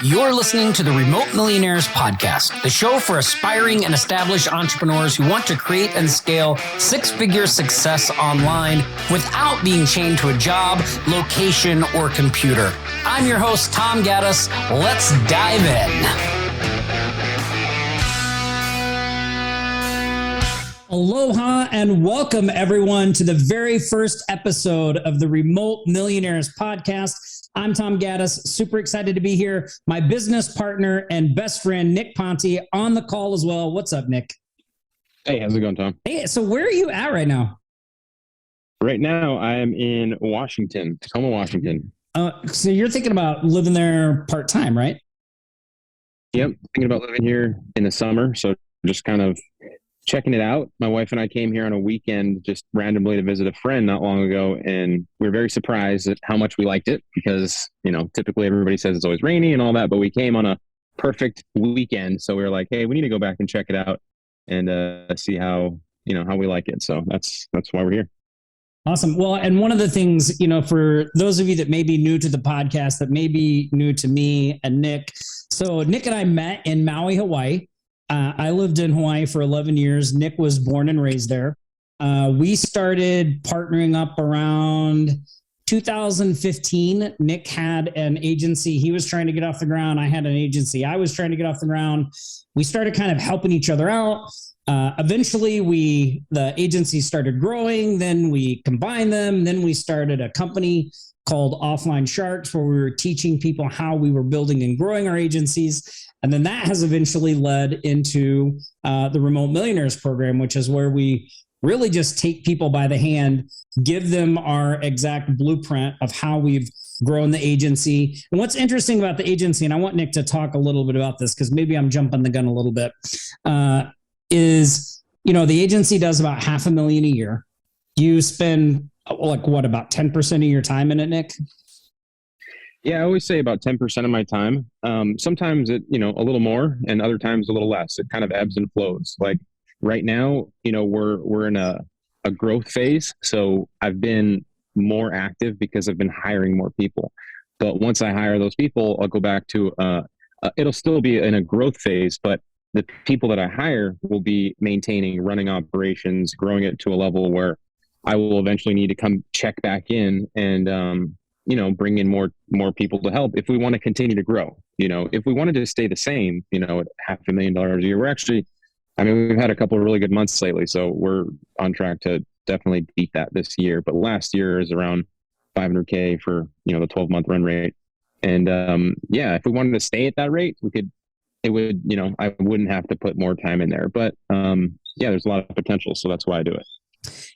You're listening to the Remote Millionaires podcast, the show for aspiring and established entrepreneurs who want to create and scale six-figure success online without being chained to a job, location, or computer. I'm your host, Tom Gaddis. Let's dive in. Aloha and welcome everyone to the very first episode of the Remote Millionaires podcast. I'm Tom Gaddis, super excited to be here. My business partner and best friend, Nick Ponte, on the call as well. What's up, Nick? Hey, how's it going, Tom? Hey, so where are you at right now? Right now, I am in Washington, Tacoma, Washington. So you're thinking about living there part-time, right? Yep, thinking about living here in the summer. So just kind of checking it out. My wife and I came here on a weekend just randomly to visit a friend not long ago, and we were very surprised at how much we liked it because, you know, typically everybody says it's always rainy and all that, but we came on a perfect weekend. So we were like, hey, we need to go back and check it out and see how we like it. So that's why we're here. Awesome. Well, and one of the things, for those of you that may be new to the podcast, that may be new to me and Nick. So Nick and I met in Maui, Hawaii. I lived in Hawaii for 11 years. Nick was born and raised there. We started partnering up around 2015. Nick had an agency. He was trying to get off the ground. I had an agency. I was trying to get off the ground. We started kind of helping each other out. Eventually, the agency started growing. Then we combined them. Then we started a company called Offline Sharks, where we were teaching people how we were building and growing our agencies. And then that has eventually led into the Remote Millionaires program, which is where we really just take people by the hand, give them our exact blueprint of how we've grown the agency. And what's interesting about the agency, and I want Nick to talk a little bit about this because maybe I'm jumping the gun a little bit, is, the agency does about $500,000 a year. You spend about 10% of your time in it, Nick? Yeah, I always say about 10% of my time. Sometimes it, a little more, and other times a little less. It kind of ebbs and flows. Like right now, we're in a growth phase. So I've been more active because I've been hiring more people. But once I hire those people, I'll go back to, it'll still be in a growth phase, but the people that I hire will be maintaining, running operations, growing it to a level where I will eventually need to come check back in and, bring in more people to help if we want to continue to grow. If we wanted to stay the same, at $500,000 a year, we've had a couple of really good months lately, so we're on track to definitely beat that this year. But last year is around $500K for, the 12-month run rate. And if we wanted to stay at that rate, I wouldn't have to put more time in there. But there's a lot of potential, so that's why I do it.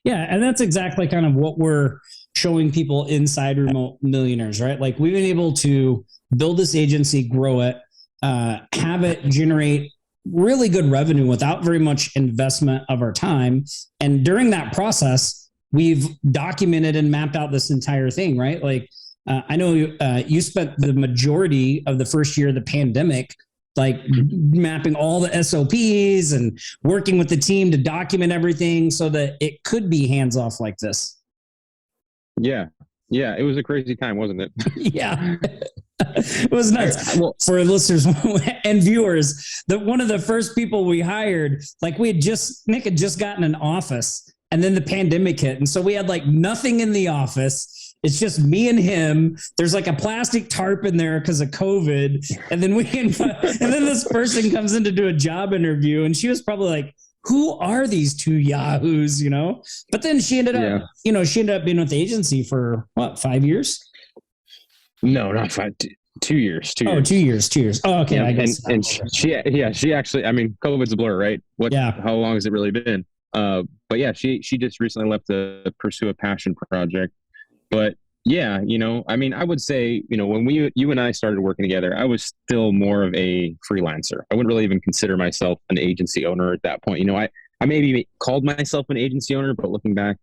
Yeah, and that's exactly kind of what we're showing people inside Remote Millionaires, right? Like we've been able to build this agency, grow it, have it generate really good revenue without very much investment of our time. And during that process, we've documented and mapped out this entire thing, right? Like I know you spent the majority of the first year of the pandemic mapping all the SOPs and working with the team to document everything so that it could be hands off like this. Yeah. It was a crazy time, wasn't it? Yeah. It was nuts. Well, for listeners and viewers, that one of the first people we hired, Nick had just gotten an office and then the pandemic hit. And so we had nothing in the office. It's just me and him. There's a plastic tarp in there because of COVID. And then and then this person comes in to do a job interview and she was probably like, who are these two yahoos, But then she ended up, she ended up being with the agency for 5 years? No, not 5, 2 years. 2 years. Oh, 2 years, 2 years. Oh, okay. Yeah, I guess. And she actually, COVID's a blur, right? How long has it really been? But yeah, she just recently left to pursue a passion project. But yeah, I would say, when you and I started working together, I was still more of a freelancer. I wouldn't really even consider myself an agency owner at that point. I maybe called myself an agency owner, but looking back,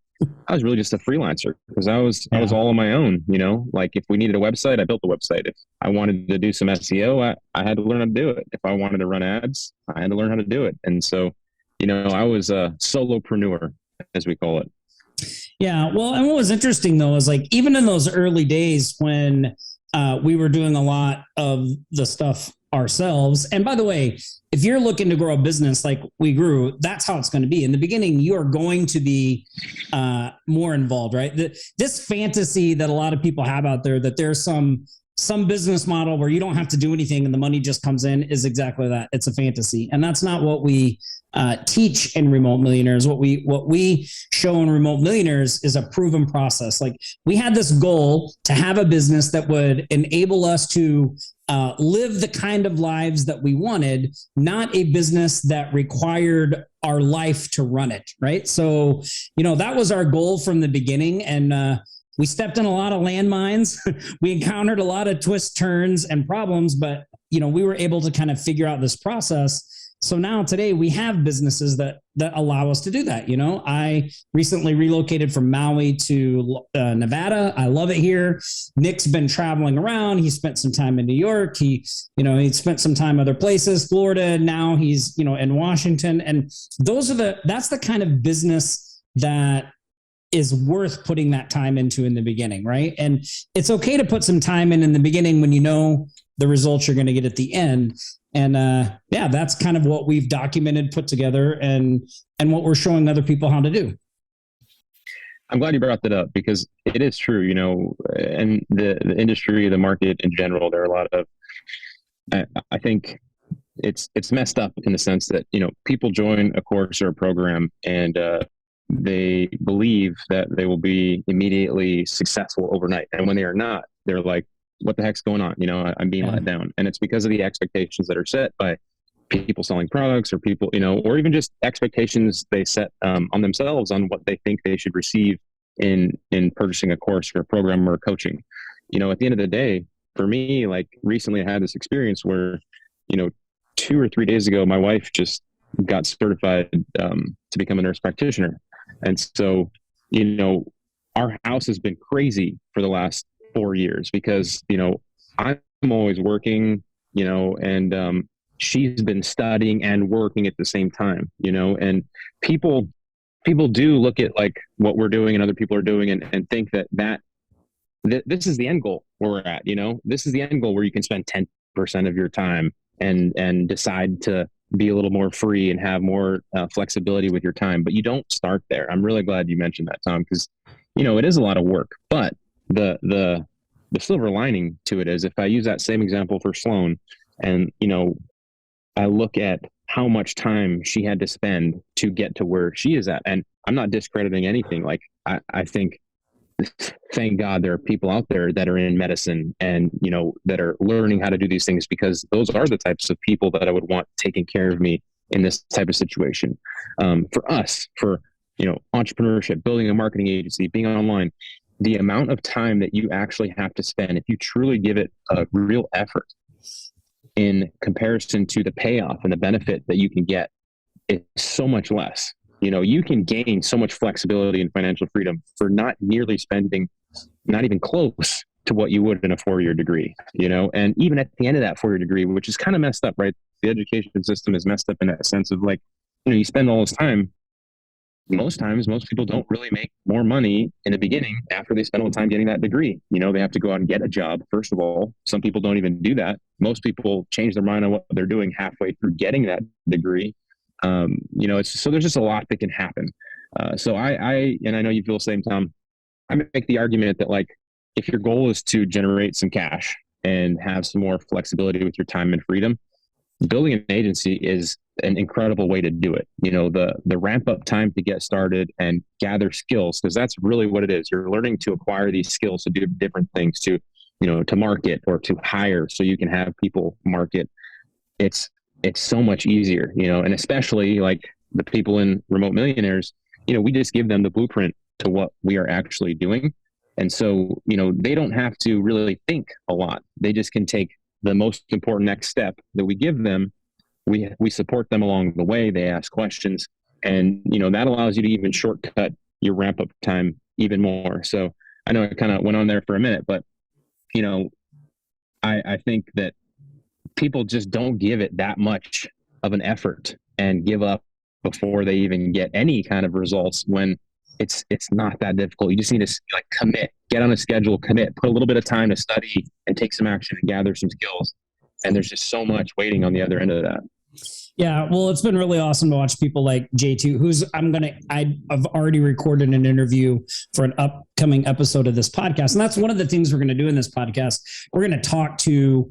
I was really just a freelancer because I was all on my own. If we needed a website, I built the website. If I wanted to do some SEO, I had to learn how to do it. If I wanted to run ads, I had to learn how to do it. And so, I was a solopreneur, as we call it. Yeah. Well, and what was interesting though is even in those early days when we were doing a lot of the stuff ourselves. And by the way, if you're looking to grow a business like we grew, that's how it's going to be. In the beginning, you are going to be more involved, right? This fantasy that a lot of people have out there that there's some business model where you don't have to do anything and the money just comes in is exactly that. It's a fantasy. And that's not what we teach in Remote Millionaires. What we show in Remote Millionaires is a proven process. Like, we had this goal to have a business that would enable us to live the kind of lives that we wanted, not a business that required our life to run it, right? So, that was our goal from the beginning. And we stepped in a lot of landmines. We encountered a lot of twists, turns, and problems, but we were able to kind of figure out this process. So now today we have businesses that allow us to do that. I recently relocated from Maui to Nevada. I love it here. Nick's been traveling around. He spent some time in New York. He spent some time other places, Florida. Now he's, in Washington. And that's the kind of business that is worth putting that time into in the beginning, right? And it's okay to put some time in the beginning when you know the results you're going to get at the end. And that's kind of what we've documented, put together, and what we're showing other people how to do. I'm glad you brought that up, because it is true, and the industry, the market in general, there are a lot of, I think it's messed up in the sense that, people join a course or a program and they believe that they will be immediately successful overnight. And when they are not, they're like, what the heck's going on? I'm being let down. And it's because of the expectations that are set by people selling products, or people, or even just expectations they set on themselves on what they think they should receive in purchasing a course or a program or coaching. At the end of the day, for me, like, recently I had this experience where, 2 or 3 days ago, my wife just got certified to become a nurse practitioner. And so, our house has been crazy for the last 4 years because, I'm always working, and she's been studying and working at the same time, and people do look at like what we're doing and other people are doing and think that this is the end goal where we're at, this is the end goal where you can spend 10% of your time and decide to be a little more free and have more flexibility with your time. But you don't start there. I'm really glad you mentioned that, Tom, because, it is a lot of work. But the silver lining to it is, if I use that same example for Sloan, and, I look at how much time she had to spend to get to where she is at. And I'm not discrediting anything. Like, I think, thank God there are people out there that are in medicine and, that are learning how to do these things, because those are the types of people that I would want taking care of me in this type of situation. For us, for, entrepreneurship, building a marketing agency, being online, the amount of time that you actually have to spend, if you truly give it a real effort in comparison to the payoff and the benefit that you can get, it's so much less. You can gain so much flexibility and financial freedom for not nearly spending, not even close to what you would in a 4-year degree, and even at the end of that 4-year degree, which is kind of messed up, right? The education system is messed up in that sense of, like, you spend all this time. Most times, most people don't really make more money in the beginning after they spend all the time getting that degree. They have to go out and get a job, first of all. Some people don't even do that. Most people change their mind on what they're doing halfway through getting that degree. So there's just a lot that can happen. So I know you feel the same, Tom. I make the argument that, like, if your goal is to generate some cash and have some more flexibility with your time and freedom, building an agency is an incredible way to do it. The ramp up time to get started and gather skills, because that's really what it is. You're learning to acquire these skills to do different things, to market or to hire, so you can have people market. It's so much easier, and especially like the people in Remote Millionaires, we just give them the blueprint to what we are actually doing. And so, they don't have to really think a lot. They just can take the most important next step that we give them. We support them along the way. They ask questions, and, that allows you to even shortcut your ramp up time even more. So I know I kind of went on there for a minute, but, I think that people just don't give it that much of an effort and give up before they even get any kind of results, when it's not that difficult. You just need to like commit, get on a schedule, commit, put a little bit of time to study and take some action and gather some skills. And there's just so much waiting on the other end of that. Yeah, well, it's been really awesome to watch people like JT, who's I've already recorded an interview for an upcoming episode of this podcast. And that's one of the things we're going to do in this podcast. We're going to talk to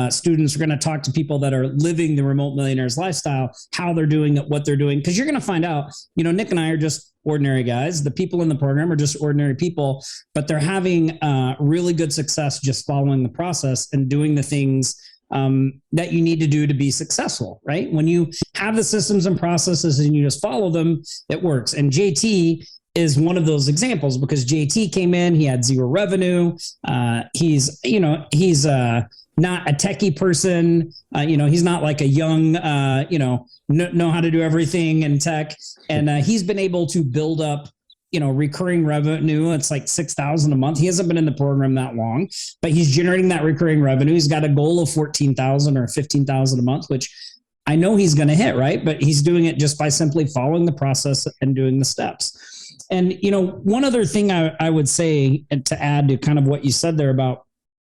students. We're going to talk to people that are living the Remote Millionaires lifestyle, how they're doing it, what they're doing. Because you're going to find out, Nick and I are just ordinary guys. The people in the program are just ordinary people, but they're having really good success just following the process and doing the things that you need to do to be successful, right? When you have the systems and processes and you just follow them, it works. And JT is one of those examples because JT came in, he had zero revenue. He's not a techie person. He's not like a young, know how to do everything in tech. And he's been able to build up recurring revenue. It's like 6,000 a month. He hasn't been in the program that long, but he's generating that recurring revenue. He's got a goal of 14,000 or 15,000 a month, which I know he's going to hit, right? But he's doing it just by simply following the process and doing the steps. And, one other thing I would say to add to kind of what you said there about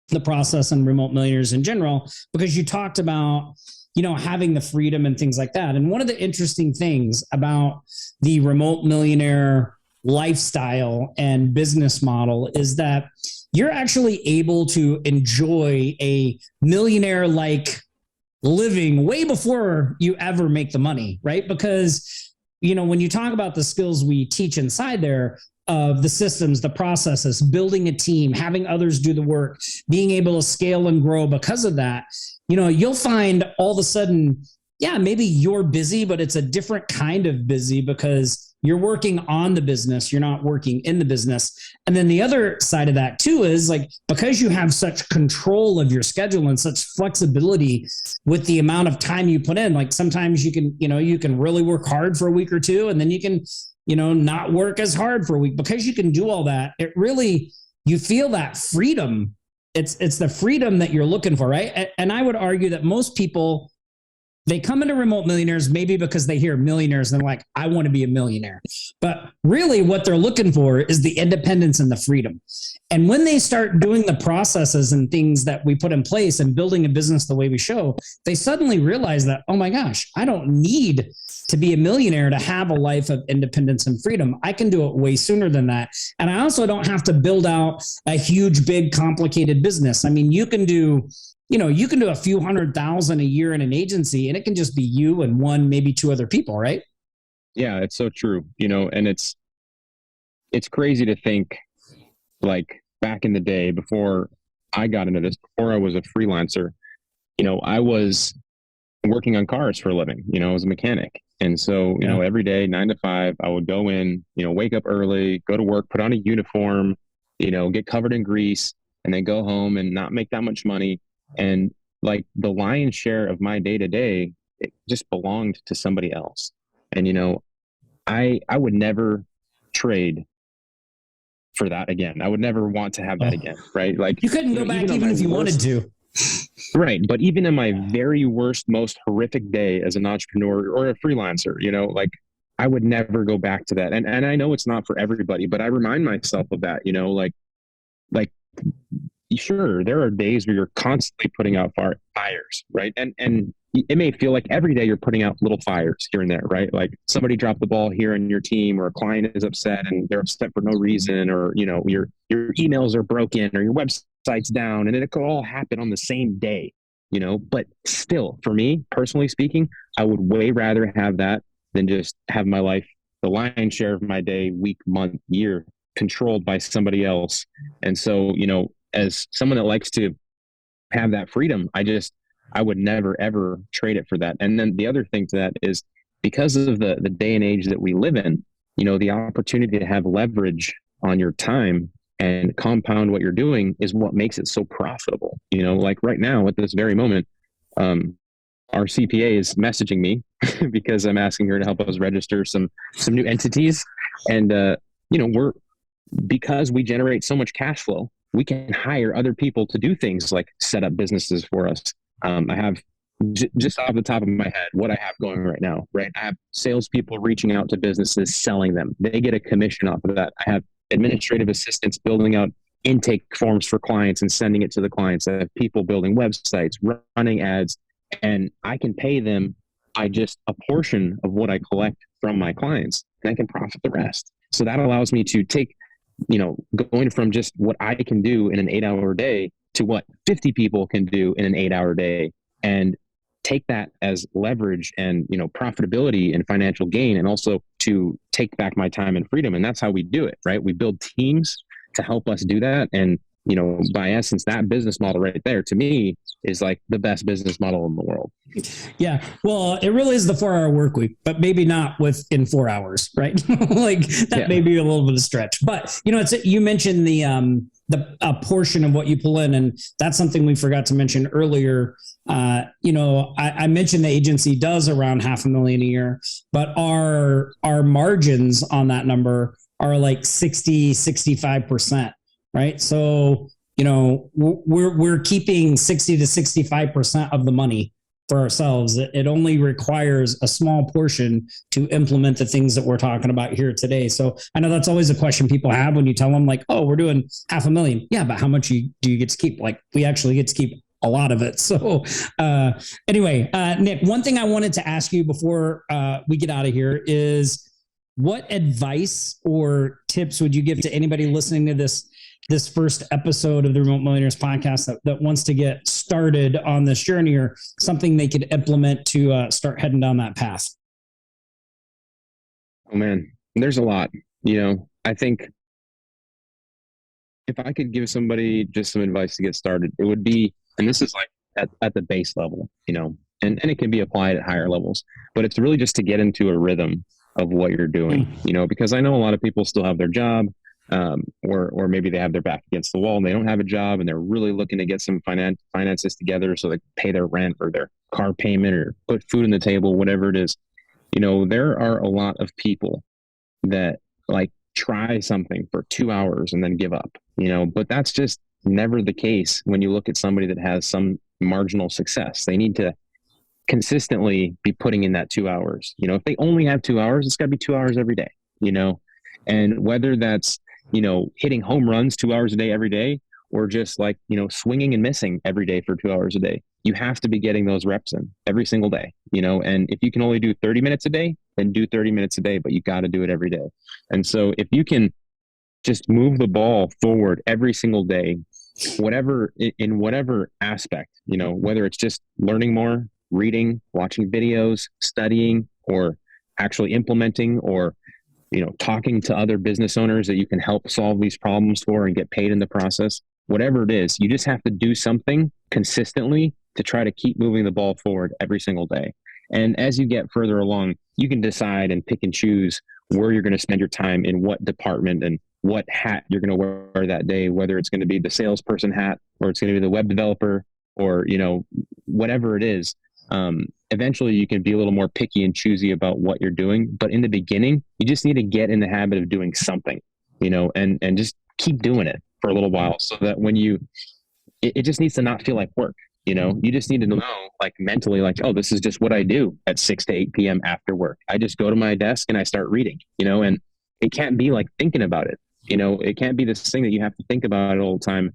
the process and Remote Millionaires in general, because you talked about having the freedom and things like that. And one of the interesting things about the Remote Millionaire lifestyle and business model is that you're actually able to enjoy a millionaire-like living way before you ever make the money, right? Because, when you talk about the skills we teach inside there, of the systems, the processes, building a team, having others do the work, being able to scale and grow because of that, you'll find all of a sudden, yeah, maybe you're busy, but it's a different kind of busy because you're working on the business. You're not working in the business. And then the other side of that too is like, because you have such control of your schedule and such flexibility with the amount of time you put in, like sometimes you can really work hard for a week or two, and then you can, not work as hard for a week. Because you can do all that, it really, you feel that freedom. It's the freedom that you're looking for, right? And I would argue that most people, they come into Remote Millionaires maybe because they hear millionaires and they're like, I want to be a millionaire. But really what they're looking for is the independence and the freedom. And when they start doing the processes and things that we put in place and building a business the way we show, they suddenly realize that, oh my gosh, I don't need to be a millionaire to have a life of independence and freedom. I can do it way sooner than that. And I also don't have to build out a huge, big, complicated business. I mean, you can do a few $100,000 a year in an agency, and it can just be you and one, maybe two other people, right? Yeah, it's so true. And it's crazy to think like back in the day before I got into this, before I was a freelancer, I was working on cars for a living, I was a mechanic. And so, every day, 9 to 5, I would go in, wake up early, go to work, put on a uniform, get covered in grease, and then go home and not make that much money. And like the lion's share of my day to day, it just belonged to somebody else. And, I would never trade for that again. I would never want to have that again. Right. Like you couldn't go back even if you wanted to. Right. But even in my very worst, most horrific day as an entrepreneur or a freelancer, like I would never go back to that. And I know it's not for everybody, but I remind myself of that, like sure, there are days where you're constantly putting out fires, right? And it may feel like every day you're putting out little fires here and there, right? Like somebody dropped the ball here in your team, or a client is upset and they're upset for no reason, or your emails are broken, or your website's down, and it could all happen on the same day, But still, for me, personally speaking, I would way rather have that than just have my life, the lion's share of my day, week, month, year, controlled by somebody else. And so, as someone that likes to have that freedom, I would never, ever trade it for that. And then the other thing to that is because of the day and age that we live in, the opportunity to have leverage on your time and compound what you're doing is what makes it so profitable. Like right now at this very moment, our CPA is messaging me because I'm asking her to help us register some new entities. And, because we generate so much cash flow, we can hire other people to do things like set up businesses for us. I have just off the top of my head, what I have going right now, right? I have salespeople reaching out to businesses, selling them. They get a commission off of that. I have administrative assistants building out intake forms for clients and sending it to the clients. I have people building websites, running ads, and I can pay them by just a portion of what I collect from my clients, and I can profit the rest. So that allows me to take, going from just what I can do in an 8-hour day to what 50 people can do in an 8-hour day, and take that as leverage and, profitability and financial gain, and also to take back my time and freedom. And that's how we do it, right? We build teams to help us do that. And, by essence, that business model right there, to me, is like the best business model in the world. Yeah. Well, it really is the 4-hour work week, but maybe not within 4 hours, right? Like that may be a little bit of a stretch, but you mentioned a portion of what you pull in, and that's something we forgot to mention earlier. I mentioned the agency does around $500,000 a year, but our margins on that number are like 65%, right? So, we're keeping 60 to 65% of the money for ourselves. It only requires a small portion to implement the things that we're talking about here today. So I know that's always a question people have when you tell them like, oh, we're doing $500,000. Yeah, but how much do you get to keep? Like, we actually get to keep a lot of it. So anyway, Nick, one thing I wanted to ask you before we get out of here is, what advice or tips would you give to anybody listening to this first episode of the Remote Millionaires podcast that wants to get started on this journey, or something they could implement to start heading down that path? Oh man, there's a lot. I think if I could give somebody just some advice to get started, it would be, and this is like at the base level, and it can be applied at higher levels, but it's really just to get into a rhythm of what you're doing, because I know a lot of people still have their job, or maybe they have their back against the wall and they don't have a job, and they're really looking to get some finances together so they pay their rent or their car payment or put food on the table, whatever it is. There are a lot of people that like try something for 2 hours and then give up, but that's just never the case when you look at somebody that has some marginal success. They need to consistently be putting in that 2 hours. If they only have 2 hours, it's got to be 2 hours every day, and whether that's, hitting home runs 2 hours a day every day, or just like, swinging and missing every day for 2 hours a day, you have to be getting those reps in every single day, and if you can only do 30 minutes a day, then do 30 minutes a day, but you got to do it every day. And so if you can just move the ball forward every single day, in whatever aspect, whether it's just learning more, reading, watching videos, studying, or actually implementing, or talking to other business owners that you can help solve these problems for and get paid in the process, whatever it is, you just have to do something consistently to try to keep moving the ball forward every single day. And as you get further along, you can decide and pick and choose where you're going to spend your time, in what department, and what hat you're going to wear that day, whether it's going to be the salesperson hat, or it's going to be the web developer, or, whatever it is. Eventually you can be a little more picky and choosy about what you're doing. But in the beginning, you just need to get in the habit of doing something, and just keep doing it for a little while, so that when it just needs to not feel like work. You just need to know, like, mentally, like, oh, this is just what I do at 6 to 8 p.m. after work. I just go to my desk and I start reading, and it can't be like thinking about it. It can't be this thing that you have to think about it all the time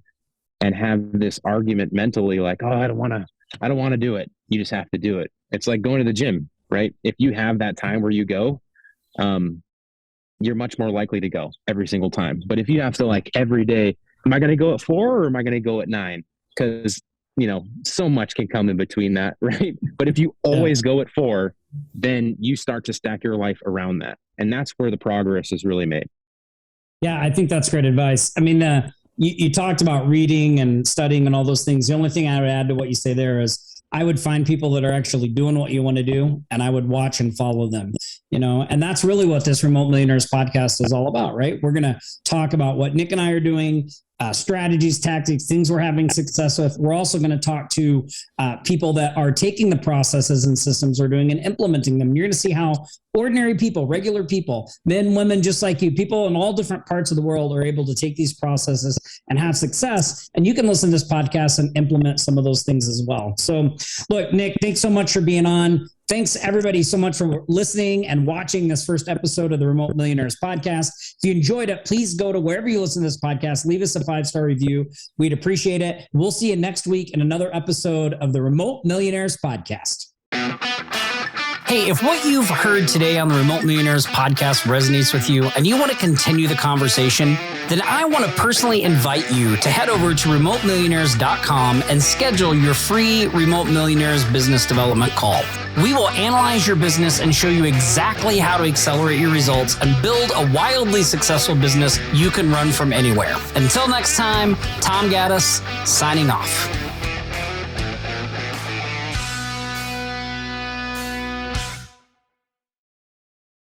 and have this argument mentally, like, oh, I don't want to do it. You just have to do it. It's like going to the gym, right? If you have that time where you go, you're much more likely to go every single time. But if you have to, like, every day, am I going to go at 4 or am I going to go at 9? Because, so much can come in between that, right? But if you always go at 4, then you start to stack your life around that. And that's where the progress is really made. Yeah, I think that's great advice. I mean, you talked about reading and studying and all those things. The only thing I would add to what you say there is, I would find people that are actually doing what you want to do, and I would watch and follow them. And that's really what this Remote Millionaires podcast is all about, right? We're going to talk about what Nick and I are doing, strategies, tactics, things we're having success with. We're also going to talk to people that are taking the processes and systems we're doing and implementing them. You're going to see how ordinary people, regular people, men, women, just like you, people in all different parts of the world are able to take these processes and have success. And you can listen to this podcast and implement some of those things as well. So look, Nick, thanks so much for being on. Thanks everybody so much for listening and watching this first episode of the Remote Millionaires podcast. If you enjoyed it, please go to wherever you listen to this podcast, leave us a 5-star review. We'd appreciate it. We'll see you next week in another episode of the Remote Millionaires podcast. Hey, if what you've heard today on the Remote Millionaires podcast resonates with you and you want to continue the conversation, then I want to personally invite you to head over to remotemillionaires.com and schedule your free Remote Millionaires business development call. We will analyze your business and show you exactly how to accelerate your results and build a wildly successful business you can run from anywhere. Until next time, Tom Gaddis signing off.